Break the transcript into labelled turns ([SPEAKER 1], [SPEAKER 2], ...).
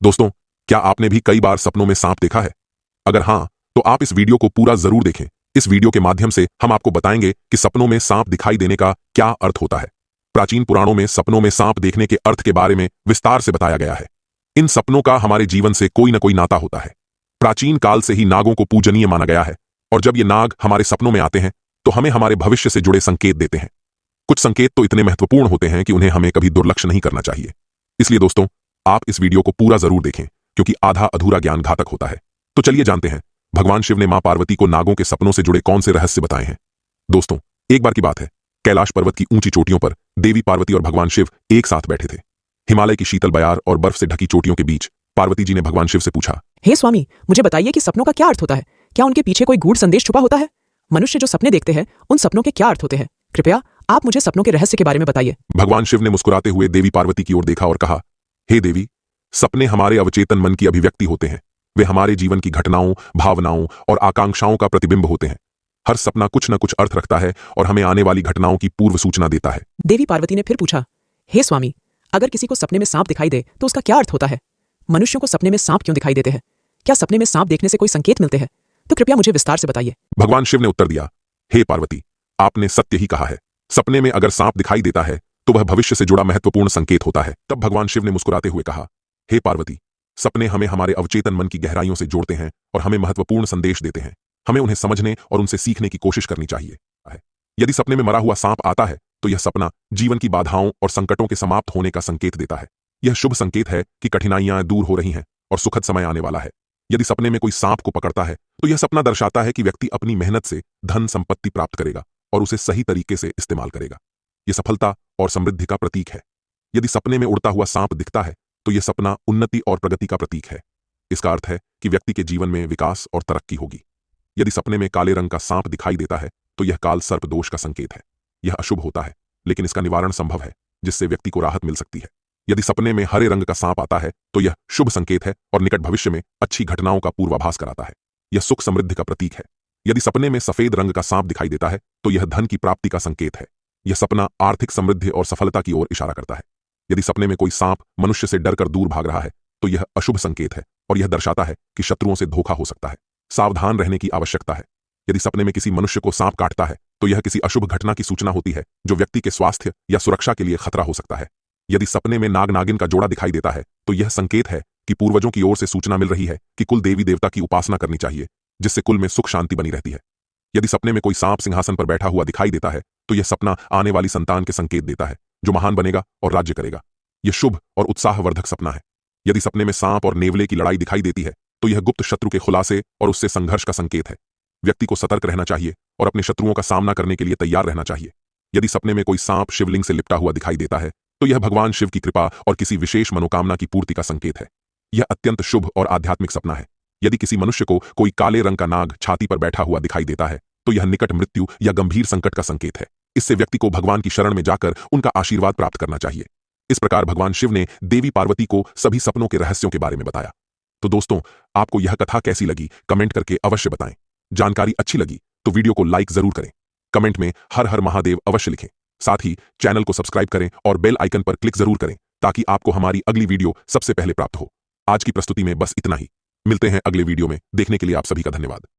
[SPEAKER 1] दोस्तों, क्या आपने भी कई बार सपनों में सांप देखा है? अगर हाँ, तो आप इस वीडियो को पूरा जरूर देखें। इस वीडियो के माध्यम से हम आपको बताएंगे कि सपनों में सांप दिखाई देने का क्या अर्थ होता है। प्राचीन पुराणों में सपनों में सांप देखने के अर्थ के बारे में विस्तार से बताया गया है। इन सपनों का हमारे जीवन से कोई न कोई नाता होता है। प्राचीन काल से ही नागों को पूजनीय माना गया है, और जब ये नाग हमारे सपनों में आते हैं तो हमें हमारे भविष्य से जुड़े संकेत देते हैं। कुछ संकेत तो इतने महत्वपूर्ण होते हैं कि उन्हें हमें कभी दुर्लक्ष्य नहीं करना चाहिए। इसलिए दोस्तों, आप इस वीडियो को पूरा जरूर देखें, क्योंकि आधा अधूरा ज्ञान घातक होता है। तो चलिए जानते हैं, भगवान शिव ने मां पार्वती को नागों के सपनों से जुड़े कौन से रहस्य बताए हैं। दोस्तों, एक बार की बात है, कैलाश पर्वत की ऊंची चोटियों पर देवी पार्वती और भगवान शिव एक साथ बैठे थे। हिमालय की शीतल बयार और बर्फ से ढकी चोटियों के बीच पार्वती जी ने भगवान शिव से पूछा,
[SPEAKER 2] हे स्वामी, मुझे बताइए कि सपनों का क्या अर्थ होता है? क्या उनके पीछे कोई गूढ़ संदेश छुपा होता है? मनुष्य जो सपने देखते हैं, उन सपनों के क्या अर्थ होते हैं? कृपया आप मुझे सपनों के रहस्य के बारे में बताइए।
[SPEAKER 1] भगवान शिव ने मुस्कुराते हुए देवी पार्वती की ओर देखा और कहा, हे देवी, सपने हमारे अवचेतन मन की अभिव्यक्ति होते हैं। वे हमारे जीवन की घटनाओं, भावनाओं और आकांक्षाओं का प्रतिबिंब होते हैं। हर सपना कुछ न कुछ अर्थ रखता है और हमें आने वाली घटनाओं की पूर्व सूचना देता है।
[SPEAKER 2] देवी पार्वती ने फिर पूछा, हे स्वामी, अगर किसी को सपने में सांप दिखाई दे तो उसका क्या अर्थ होता है? मनुष्यों को सपने में सांप क्यों दिखाई देते हैं? क्या सपने में सांप देखने से कोई संकेत मिलते हैं? तो कृपया मुझे विस्तार से बताइए।
[SPEAKER 1] भगवान शिव ने उत्तर दिया, हे पार्वती, आपने सत्य ही कहा है। सपने में अगर सांप दिखाई देता है तो वह भविष्य से जुड़ा महत्वपूर्ण संकेत होता है। तब भगवान शिव ने मुस्कुराते हुए कहा, हे पार्वती, सपने हमें हमारे अवचेतन मन की गहराइयों से जोड़ते हैं और हमें महत्वपूर्ण संदेश देते हैं। हमें उन्हें समझने और उनसे सीखने की कोशिश करनी चाहिए। यदि सपने में मरा हुआ सांप आता है तो यह सपना जीवन की बाधाओं और संकटों के समाप्त होने का संकेत देता है। यह शुभ संकेत है कि कठिनाइयां दूर हो रही हैं और सुखद समय आने वाला है। यदि सपने में कोई सांप को पकड़ता है तो यह सपना दर्शाता है कि व्यक्ति अपनी मेहनत से धन संपत्ति प्राप्त करेगा और उसे सही तरीके से इस्तेमाल करेगा। यह सफलता और समृद्धि का प्रतीक है। यदि सपने में उड़ता हुआ सांप दिखता है तो यह सपना उन्नति और प्रगति का प्रतीक है। इसका अर्थ है कि व्यक्ति के जीवन में विकास और तरक्की होगी। यदि सपने में काले रंग का सांप दिखाई देता है तो यह काल सर्प दोष का संकेत है। यह अशुभ होता है, लेकिन इसका निवारण संभव है, जिससे व्यक्ति को राहत मिल सकती है। यदि सपने में हरे रंग का सांप आता है तो यह शुभ संकेत है और निकट भविष्य में अच्छी घटनाओं का पूर्वाभास कराता है। यह सुख समृद्धि का प्रतीक है। यदि सपने में सफेद रंग का सांप दिखाई देता है तो यह धन की प्राप्ति का संकेत है। यह सपना आर्थिक समृद्धि और सफलता की ओर इशारा करता है। यदि सपने में कोई सांप मनुष्य से डरकर दूर भाग रहा है तो यह अशुभ संकेत है और यह दर्शाता है कि शत्रुओं से धोखा हो सकता है। सावधान रहने की आवश्यकता है। यदि सपने में किसी मनुष्य को सांप काटता है तो यह किसी अशुभ घटना की सूचना होती है, जो व्यक्ति के स्वास्थ्य या सुरक्षा के लिए खतरा हो सकता है। यदि सपने में नाग नागिन का जोड़ा दिखाई देता है तो यह संकेत है कि पूर्वजों की ओर से सूचना मिल रही है कि कुल देवी देवता की उपासना करनी चाहिए, जिससे कुल में सुख शांति बनी रहती है। यदि सपने में कोई सांप सिंहासन पर बैठा हुआ दिखाई देता है तो यह सपना आने वाली संतान के संकेत देता है, जो महान बनेगा और राज्य करेगा। यह शुभ और उत्साहवर्धक सपना है। यदि सपने में सांप और नेवले की लड़ाई दिखाई देती है तो यह गुप्त शत्रु के खुलासे और उससे संघर्ष का संकेत है। व्यक्ति को सतर्क रहना चाहिए और अपने शत्रुओं का सामना करने के लिए तैयार रहना चाहिए। यदि सपने में कोई सांप शिवलिंग से लिपटा हुआ दिखाई देता है तो यह भगवान शिव की कृपा और किसी विशेष मनोकामना की पूर्ति का संकेत है। यह अत्यंत शुभ और आध्यात्मिक सपना है। यदि किसी मनुष्य को कोई काले रंग का नाग छाती पर बैठा हुआ दिखाई देता है तो यह निकट मृत्यु या गंभीर संकट का संकेत है। इससे व्यक्ति को भगवान की शरण में जाकर उनका आशीर्वाद प्राप्त करना चाहिए। इस प्रकार भगवान शिव ने देवी पार्वती को सभी सपनों के रहस्यों के बारे में बताया। तो दोस्तों, आपको यह कथा कैसी लगी कमेंट करके अवश्य बताएं। जानकारी अच्छी लगी तो वीडियो को लाइक जरूर करें। कमेंट में हर हर महादेव अवश्य लिखें। साथ ही चैनल को सब्सक्राइब करें और बेल आइकन पर क्लिक जरूर करें, ताकि आपको हमारी अगली वीडियो सबसे पहले प्राप्त हो। आज की प्रस्तुति में बस इतना ही। मिलते हैं अगले वीडियो में। देखने के लिए आप सभी का धन्यवाद।